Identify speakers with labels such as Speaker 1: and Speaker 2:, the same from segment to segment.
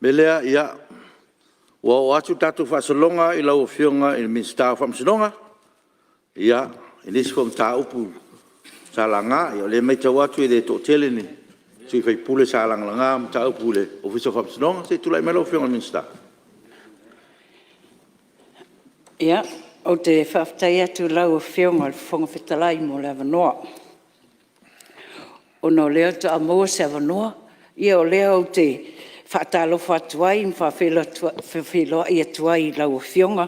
Speaker 1: Melea ia wa atu tatu faasalonga I lau fionga I minsta whamsinonga ia inis fom ta upu salanga ia le mai tau atu I le to tele ni sui fai pule salanga langa ta upu le ofisa whamsinonga se tulai mai lau fionga minsta.
Speaker 2: Ia, o te whaftai atu lau fionga le whonga whetalai mo le avanoa. O no leo to amoa se avanoa, ia o leo o te whaatalofa atuai, mwhawhiloa I atuai lau fionga,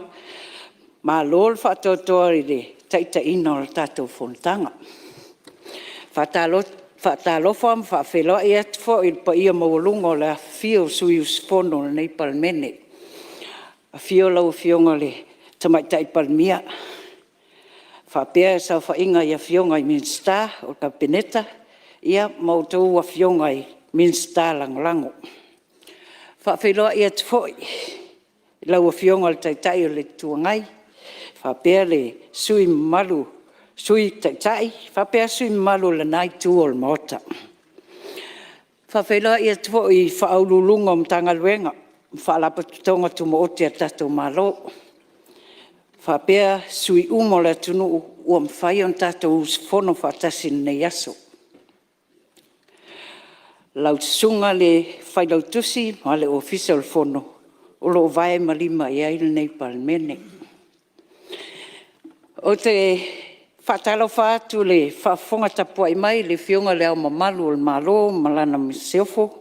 Speaker 2: ma lol whaatotoa I le taita ina o le tātou whonatanga. Whaatalofa mwhawhiloa I atufo I pa ia mawalunga o le fio sui uspono le nei palmene. A fio lau fionga le tamaitai palmia. Whapea sa whainga I a fionga I minsta o ka peneta, ia mautou a fionga I minsta langlango. Whawhiloa I atufoi, lau a fionga le taitai o le tuangai, whapea le sui malu, sui taitai, whapea sui malu le nai tu o le maota. Whawhiloa I atufoi whaaululunga o mtanga luenga, whaalapa tutonga tu moote a tatou malo. Whapea sui umo le tunu ua mwhai on tatou usfono whaatasi nei aso. Lau sunga le whailau tusi ma le ofisa o le fono, o lo vai malima I aile nei palmene. O te whaatalo whaatu le whaafonga tapua I mai le fionga le au mamalu o le malo, malana miseofo.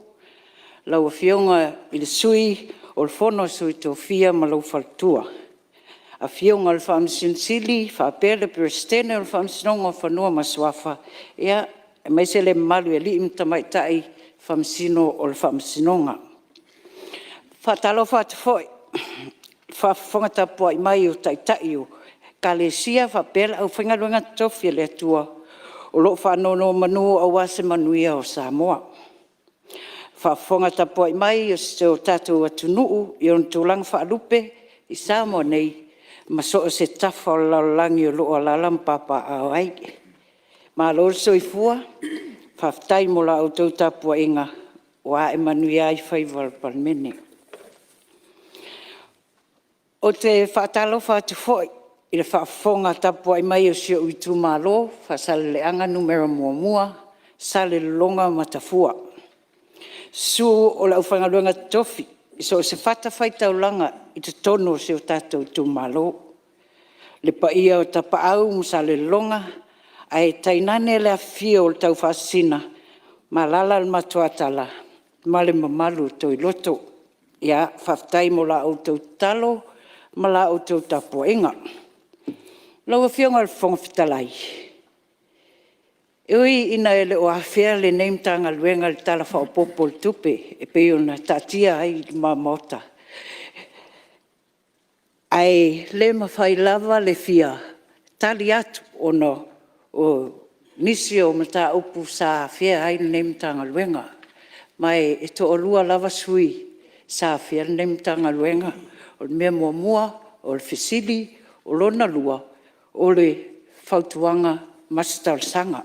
Speaker 2: Lau a fionga I le sui o le fono sui tofia ma lau faltua. A fionga le whaamsin Sili, whaapea le perestene o le whaamsinonga o whanua maswafa. Ia, e mai se le malu e li imtamaitai whaamsino o le whaamsinonga. Whaatalo whaatu foi, whaafonga tapua I mai o taitai o Kalesia whaapea au whaingaluenga tofia le atua o lo whaanono manu au Seumanu o Samoa. Whaafonga tapua I mai o se o tātou atunu'u I on tūlanga whaalupe I Samoa nei maso se tafa o laulangi o loo alalam papa au ai. Ma lor soifua, whaftai mo la autou tapua inga o a Seumanu ai whaiwal palmene. O te whaatalo whaatu foi, I le whaafonga tapua I mai o sio uitu malo, Faasaleleaga numero muamua, Salelonga matafua. Su o la uwhangaluenga tofi, so se whata whaitaulanga I te tono se o tātou tu malo. Le paia o tapaau Salelonga, ai tainane le afio o le tau whasina, ma lala le matuatala, ma le mamalu toi loto, ia whaftai mo la autou talo, ma la autou tapuenga. Lau a fionga le whongawhitalai. Ui ina ele o awhea le neimtanga luenga le tala whaopopo le tupe, e peo na tatia ai ma mota. Ai le mawhai lava le fia, tali atu ono o nisi o mata upu sa awhea ai le neimtanga luenga. Mai e to o lua lava sui sa awhea le neimtanga luenga, o le mea muamua, o le Sili, o lona lua, o le whautuanga mastalsanga.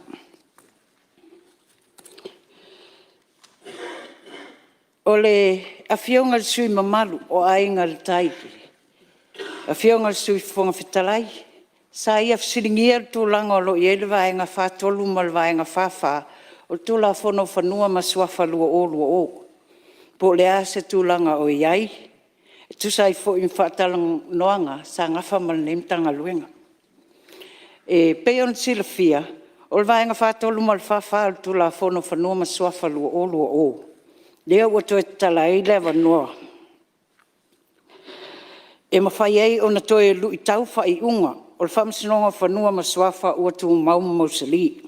Speaker 2: O le awhionga le sui mamalu o ainga le taiki. Awhionga le sui whongawhitalai. Sa ia fsiringia le tūlanga o lo I ele vaenga whātolu ma le vaenga whawha o tūla whono whanua maswafa lua o. Po le a se tūlanga o iai. E tusai fo I whātalang noanga sa ngafa ma le neimtanga luenga. E peon sila fia, o le vaenga whātolu ma le whawha o tūla whono whanua maswafa lua o. Lea ua toe tala I lewa noa. E mawhai ei o na toe lu I tau whai unga, o le whamsinonga whanua maswafa ua tu mauma mausali.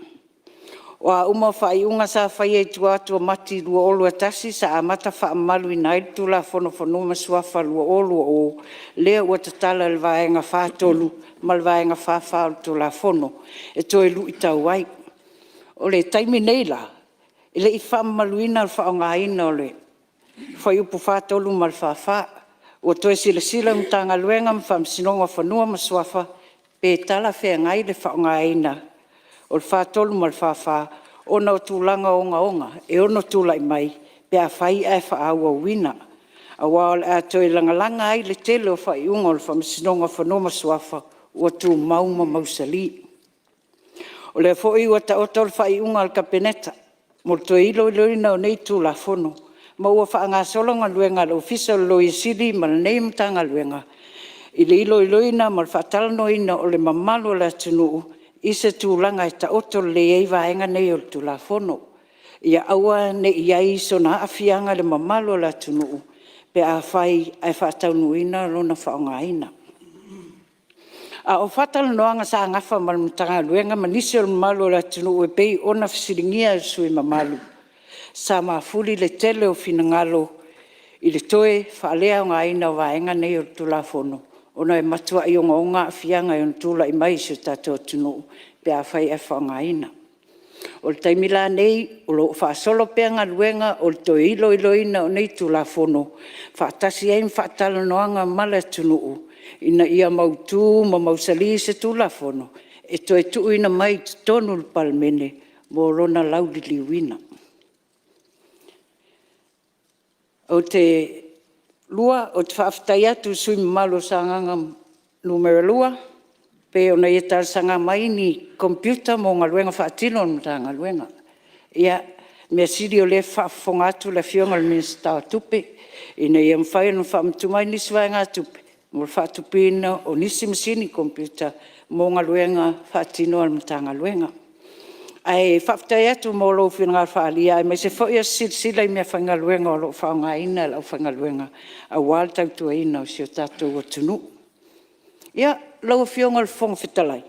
Speaker 2: O a uma whai unga sa whai ei tu atua mati lua o lua tasi sa a mata wha malu I nai tu la whono whanua maswafa lua o. Lea ua tatala le vaenga whātolu ma le vaenga whawha o tu la whono. E toe lu I tau ai. O le taimi nei la. Ele I whaamaluina al whaongaina o le whai upu whātolu ma le whawha. O toe sila mtanga luenga mwhamsinonga whanua maswafa pe tala whea ngai le whaongaina o le whātolu ma le whawha o na o tūlanga onga e ono tūlai mai pe a whai e whaau wina Awa o le ato i langalanga ai le tele o whaiunga o le whamisinonga whanoma suafa ua tū mauma mausali. O le fo i ua ta oto le whaiunga al kapeneta, mo le toi ilo iloina o nei tū la fono, ma ua whaanga solonga luenga le ofisa lo i Sili ma le nei mtanga luenga. I le ilo iloina ma le whatalanoina o le mamalu le atunuu, i se tūlanga i ta oto le ei vaenga nei o le tū la fono. Ia aua ne iai sona afianga le mamalu le atunuu, pe a whai ai whataunuina lona whaongaina. A o whatalanoanga sa ngafa ma le mtanga luenga ma nisi o le mamalu le atunuu e pei ona fisiringia e sui mamalu. Sa mafuli le tele o finangalo i le toe whaalea o ngaina o vaenga nei o le tū la fono. Ona e matua i o ngā afianga i on tūla i mai si o tātou atunuu, pe a whai ai whaongaina. O le taimila nei, o lo whaasolo peanga luenga o le toi ilo iloina o nei tū la fono. Whaatasi ai mwhaatalanoanga male atunuu, ina ia mautū ma mausali se tū la fono. E toi tuuina mai tonu le palmene, mo rona laulili wina. O te lua o te whaafitai atu sui malo sa nganga numero lua, pe ona ia tal sanga mai ni computer mo ngā luenga whaatino o ngā luenga. Ia mea siri o le whaafonga atu le fionga le minsta o tupe, ina ia mwhai no whaamtumai nisi vai ngā tupe, mo le whaatupina o nisi masini computer mo ngā luenga whaatino o ngā luenga. Ai whaafitai atu mo lo whina ngā whaalia, ai mai se whaia sila i mea whainga luenga o lo whaonga ina lau whainga luenga, a wāl tautua ina o si o tātou o tunu. Ia, lau whionga le whonga whitalai.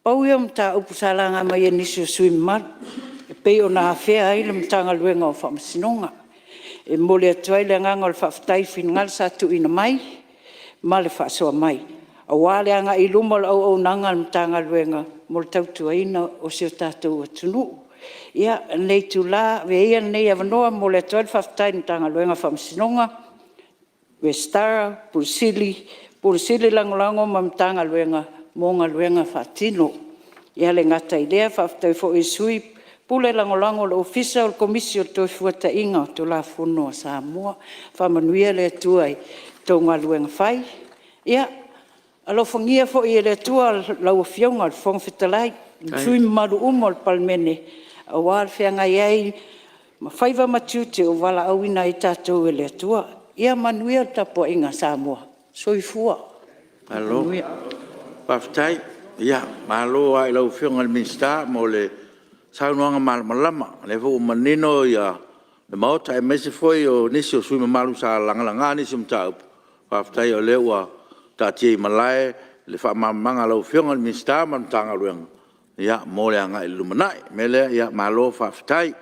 Speaker 2: Pau ia mta upu salanga mai e nisi o sui mar, e pei o nā whea ai le mtanga luenga o whamasinonga. E mole atuai le nganga o le whaafitai whina ngā sa tu ina mai, ma le whaasoa mai. A wāle anga i luma au nanga le mtanga luenga, mo le tautua ina o si o tātou atunu. Ia, nei tu la, ve ia nei avanoa mo le atuai le whaafitai mtanga luenga whamasinonga, ve stara, Pulusili langolango ma mtanga luenga, mo ngā luenga whaatino. Ia le ngata idea whaafitai fo i sui, pule langolango le ofisa o le komisi o toi fuata inga o to la fono a Samoa, whamanuia le atuai tau ngā luenga whai. Ia, alo whangia fo i le atua lau whionga le whongwhitalai, sui maru umo le palmene, a wāl whianga iai, ma whaiva matiute o wala awina i tātou e le atua. Ia manuia tapo inga Samoa. Soifua.
Speaker 1: Alo. Paftai. Ia, malo ai lau whionga le minsta mo le saunuanga malama. Le fu manino ia le maota e mese foi o nisi o sui mamalu sa langalanga nisi mtau. Paftai o lewa tatie Malae le whaamamanga lau whionga le minsta man tanga luenga. Ia, mo le anga ilumanai. Mele ia malo paftai.